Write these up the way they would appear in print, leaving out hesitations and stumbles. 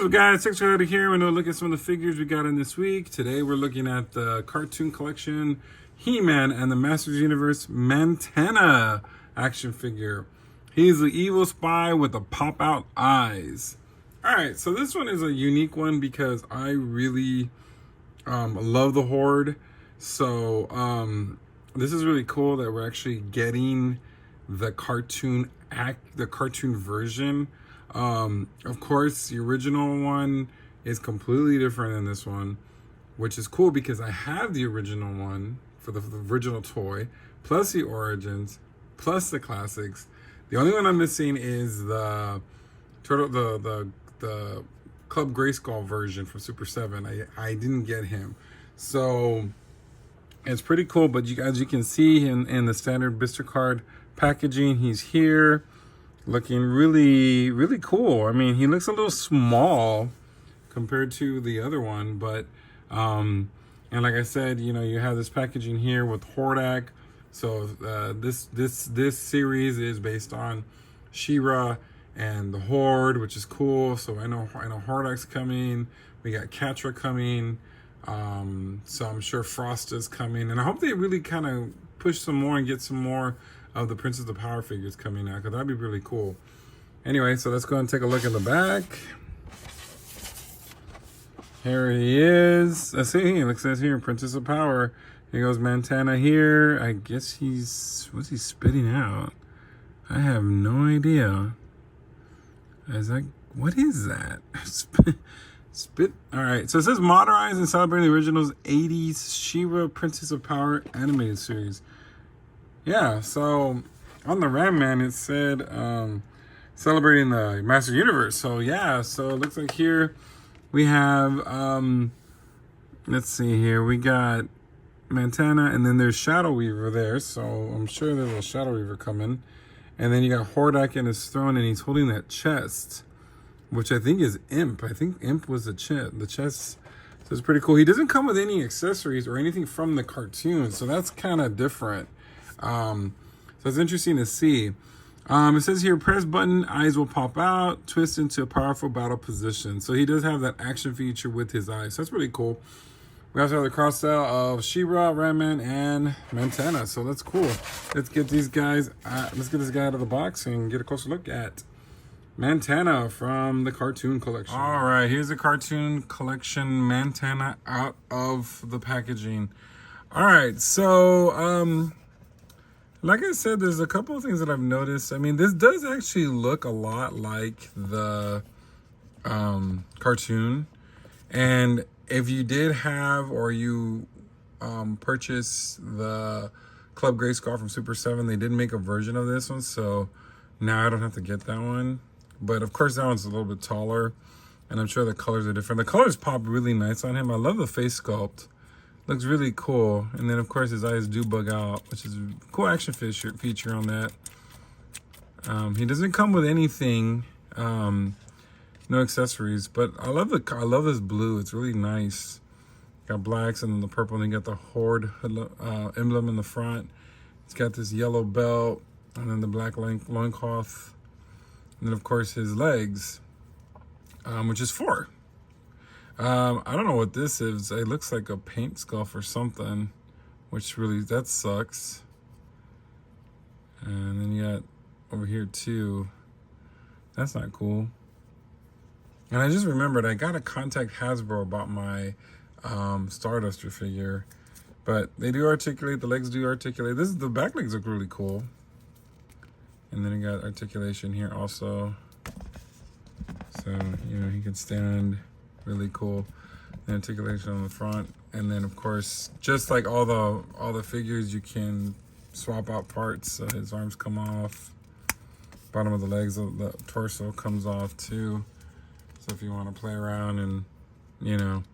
up, guys? Thanks for here. We're going to look at some of the figures we got in this week. Today, we're looking at the cartoon collection He-Man and the Masters Universe Mantenna action figure. He's the evil spy with the pop-out eyes. All right, so this one is a unique one because I really love the Horde. So this is really cool that we're actually getting the cartoon version. Of course, the original one is completely different than this one, which is cool because I have the original one for the original toy, plus the Origins, plus the Classics. The only one I'm missing is the Club Grayskull version from Super 7. I didn't get him, so it's pretty cool. But as you can see in the standard blister card packaging, he's here looking really, really cool. I mean, he looks a little small compared to the other one, but and like I said, you know, you have this packaging here with Hordak. So this series is based on She-Ra and the Horde, which is cool. So I know Hordak's coming. We got Catra coming. So I'm sure Frosta's coming, and I hope they really kind of push some more and get some more of the Princess of Power figures coming out, because that'd be really cool. Anyway, so let's go and take a look in the back. Here he is. Let's see. It says here, Princess of Power. Here goes Mantenna here. I guess what's he spitting out? I have no idea. What is that? Spit. All right. So it says modernized and celebrating the original's 80s She-Ra Princess of Power animated series. Yeah, so on the Ram Man, it said celebrating the Master Universe. So yeah, so it looks like here we have, let's see here, we got Mantenna, and then there's Shadow Weaver there. So I'm sure there's a Shadow Weaver coming. And then you got Hordak in his throne, and he's holding that chest, which I think is Imp. I think Imp was the chest. So it's pretty cool. He doesn't come with any accessories or anything from the cartoon, so that's kind of different. So it's interesting to see. It says here, press button, eyes will pop out, twist into a powerful battle position. So he does have that action feature with his eyes. So that's pretty cool. We also have the cross sell of She-Ra, Ram-Man, and Mantenna. So that's cool. Let's get these guys. Let's get this guy out of the box and get a closer look at Mantenna from the cartoon collection. All right, here's the cartoon collection Mantenna out of the packaging. All right, so like I said, there's a couple of things that I've noticed. I mean, this does actually look a lot like the cartoon. And if you did have, or you purchased the Club Grayskull from Super 7, they did make a version of this one. So now I don't have to get that one. But of course, that one's a little bit taller. And I'm sure the colors are different. The colors pop really nice on him. I love the face sculpt. Looks really cool. And then, of course, his eyes do bug out, which is a cool action feature on that. He doesn't come with anything, no accessories, but I love this blue. It's really nice. Got blacks and the purple, and then you got the Horde emblem in the front. It's got this yellow belt, and then the black loincloth. And then, of course, his legs, which is 4. I don't know what this is. It looks like a paint scuff or something, which really, that sucks. And then you got over here too. That's not cool. And I just remembered I got to contact Hasbro about my Starduster figure, but they do articulate. The legs do articulate. The back legs look really cool. And then you got articulation here also. So, you know, he can stand. Really cool. The articulation on the front, and then of course, just like all the figures, you can swap out parts. So his arms come off, bottom of the legs, the torso comes off too. So if you want to play around, and you know,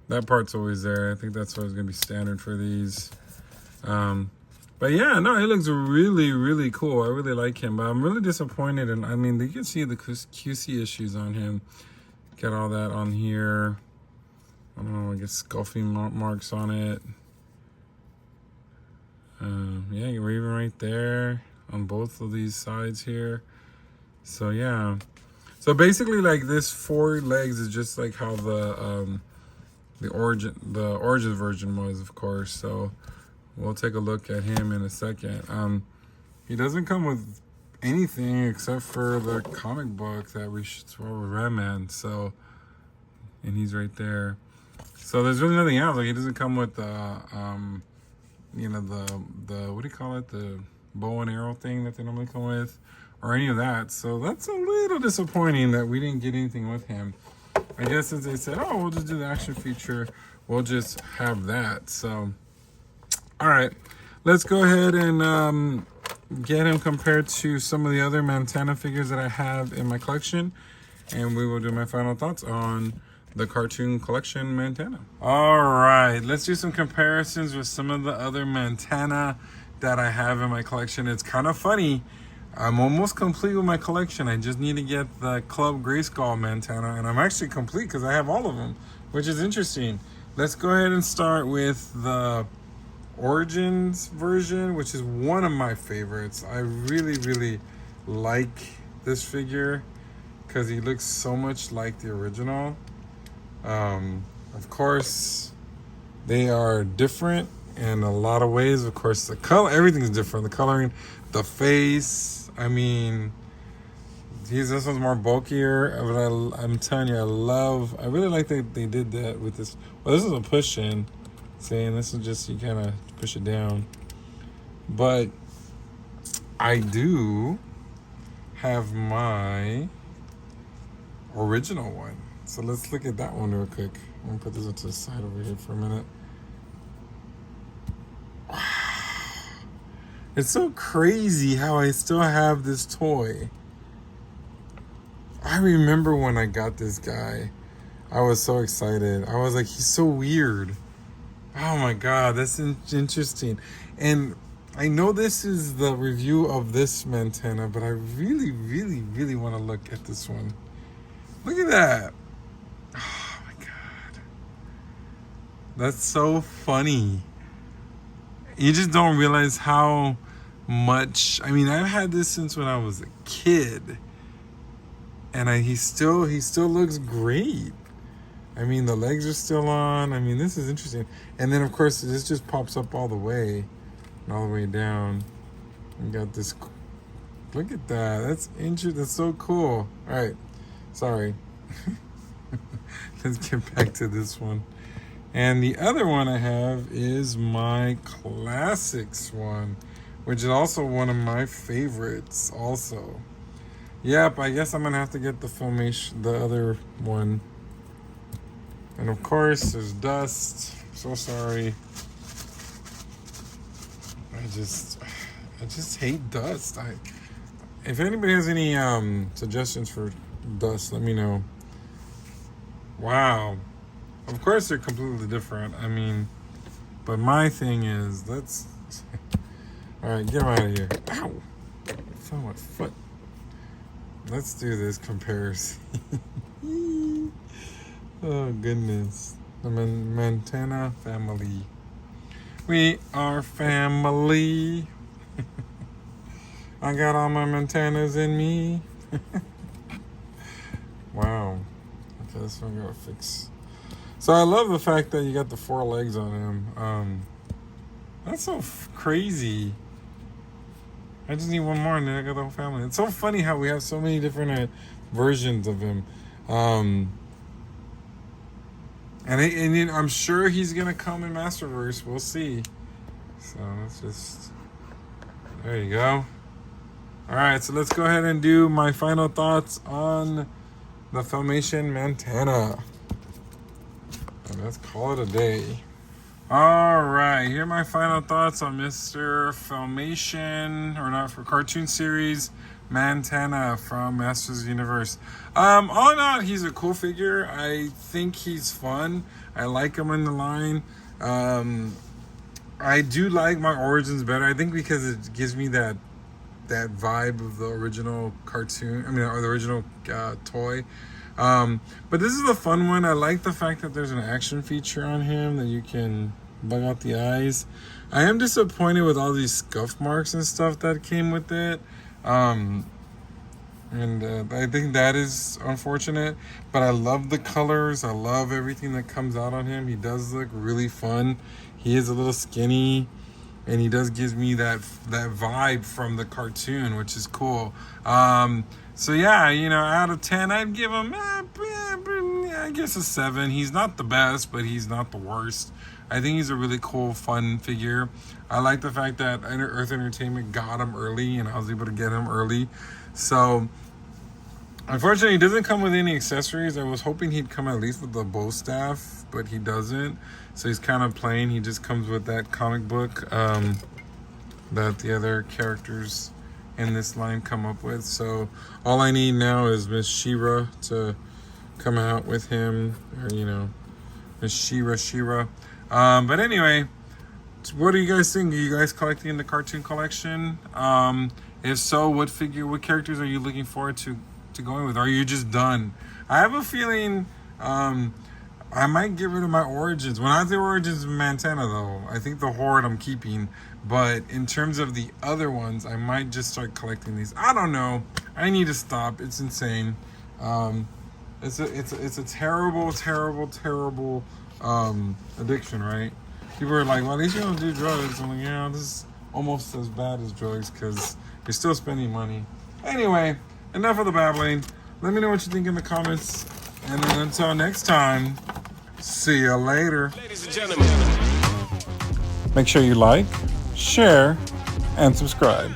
that part's always there. I think that's always gonna be standard for these. But yeah, no, he looks really, really cool. I really like him, but I'm really disappointed. And I mean, you can see the QC issues on him. Got all that on here. I don't know, I guess scuffing marks on it. Yeah, you're even right there on both of these sides here. So yeah. So basically, like, this 4 legs is just like how the origin version was, of course. So we'll take a look at him in a second. He doesn't come with anything except for the comic book that we saw with Redman. So, and he's right there. So there's really nothing else. Like, he doesn't come with the you know, the what do you call it, the bow and arrow thing that they normally come with, or any of that. So that's a little disappointing that we didn't get anything with him. I guess since they said, oh, we'll just do the action feature, we'll just have that. So, all right, let's go ahead and get him compared to some of the other Mantenna figures that I have in my collection, and we will do my final thoughts on the cartoon collection Mantenna. All right, let's do some comparisons with some of the other Mantenna that I have in my collection. It's kind of funny. I'm almost complete with my collection. I just need to get the Club Grayskull Mantenna, and I'm actually complete because I have all of them, which is interesting. Let's go ahead and start with the Origins version, which is one of my favorites. I really, really like this figure because he looks so much like the original. Of course, they are different in a lot of ways. Of course, the color, everything's different. The coloring, the face. I mean, this one's more bulkier, but I'm telling you, I really like that they did that with this. Well, this is a push-in, saying this is just, you kind of push it down. But I do have my original one. So let's look at that one real quick. I'm gonna put this to the side over here for a minute. Wow. It's so crazy how I still have this toy. I remember when I got this guy, I was so excited. I was like, he's so weird. Oh my God, that's interesting. And I know this is the review of this Mantenna, but I really, really, really want to look at this one. Look at that. Oh my God. That's so funny. You just don't realize how much, I mean, I've had this since when I was a kid. And he still looks great. I mean, the legs are still on. I mean, this is interesting. And then, of course, this just pops up all the way and all the way down. You got this. Look at that. That's interesting. That's so cool. All right. Sorry. Let's get back to this one. And the other one I have is my Classics one, which is also one of my favorites also. Yep, I guess I'm going to have to get the other one. And of course, there's dust. So sorry. I just hate dust. If anybody has any suggestions for dust, let me know. Wow. Of course, they're completely different. I mean, but my thing is, let's. All right, get him out of here. Ow! I fell on my foot. Let's do this comparison. Oh, goodness. The Mantenna family. We are family. I got all my Mantennas in me. Wow. Okay, this one I gotta fix. So I love the fact that you got the 4 legs on him. That's so crazy. I just need one more and then I got the whole family. It's so funny how we have so many different versions of him. And I'm sure he's going to come in Masterverse. We'll see. So let's just... There you go. All right, so let's go ahead and do my final thoughts on the Filmation Mantenna. And let's call it a day. All right, here are my final thoughts on Mr. Filmation, or not, for cartoon series Mantenna from Masters of the Universe. All in all, he's a cool figure. I think he's fun. I like him in the line. I do like my Origins better. I think because it gives me that vibe of the original cartoon. I mean, or the original toy. But this is a fun one. I like the fact that there's an action feature on him that you can bug out the eyes. I am disappointed with all these scuff marks and stuff that came with it. And And I think that is unfortunate, but I love the colors. I love everything that comes out on him. He does look really fun. He is a little skinny, and he does gives me that vibe from the cartoon, which is cool. So yeah, out of 10, I'd give him, I guess a 7. He's not the best, but he's not the worst. I think he's a really cool, fun figure. I like the fact that Earth Entertainment got him early, and I was able to get him early. So, unfortunately, he doesn't come with any accessories. I was hoping he'd come at least with the bow staff, but he doesn't. So he's kind of plain. He just comes with that comic book that the other characters in this line come up with. So all I need now is Miss She-Ra to come out with him, or Miss She-Ra. But anyway, what do you guys think? Are you guys collecting the cartoon collection? If so, what characters are you looking forward to going with? Or are you just done? I have a feeling I might get rid of my Origins. When I say Origins Mantenna, though, I think the Horde I'm keeping. But in terms of the other ones, I might just start collecting these. I don't know. I need to stop. It's insane. It's a terrible, terrible, terrible addiction, right? People are like, well, at least you don't do drugs. I'm like, yeah, this is almost as bad as drugs because you're still spending money. Anyway, enough of the babbling. Let me know what you think in the comments. And then until next time, see you later. Ladies and gentlemen. Make sure you like, share, and subscribe.